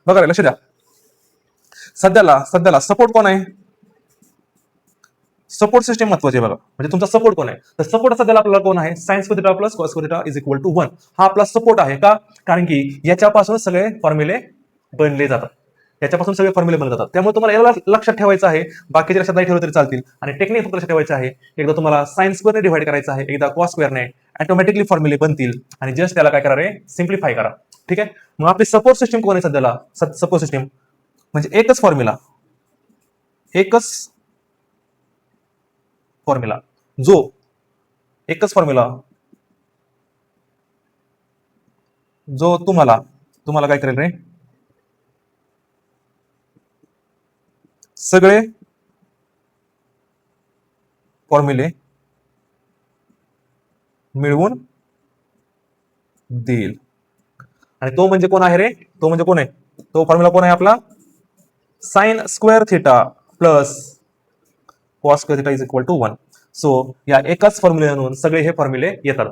बघा लक्ष द्या, सध्याला सपोर्ट कोण आहे? सपोर्ट सिस्टीम महत्वाची आहे बघा, म्हणजे तुमचा सपोर्ट कोण आहे? तर सपोर्ट सध्याला आपल्याला कोण आहे? Sine square theta plus cos square theta is equal to 1. हा आपला सपोर्ट आहे का? कारण की याच्यापासून सगळे फॉर्म्युले बनले जातात, याच्यापासून सगळे फॉर्म्युले बनले जातात. त्यामुळे तुम्हाला याला लक्षात ठेवायचं आहे, बाकीच्या लक्षात नाही ठेवलं तरी चालतील. आणि टेक्निक फक्त लक्षात ठेवायचं आहे, एकदा तुम्हाला साइन स्क्वेअरने डिवाइड करायचं आहे, एकदा कॉस स्क्वेअरने, ऑटोमॅटिकली फॉर्म्युले बनतील आणि जस्ट त्याला काय करा रे, सिम्प्लिफाय करा. ठीक आहे. मग आपली सपोर्ट सिस्टीम कोण आहे सध्याला? सपोर्ट सिस्टीम म्हणजे एकच फॉर्म्युला जो तुम्हाला काय करेल रे, सगळे फॉर्म्युले मिळवून देईल. आणि तो म्हणजे कोण आहे रे? तो म्हणजे कोण आहे? तो फॉर्म्युला कोण आहे आपला? Sine square theta plus cos square theta is equal to 1. So या एकाच फॉर्म्युलेवरून सगळे हे फॉर्म्युले येतात.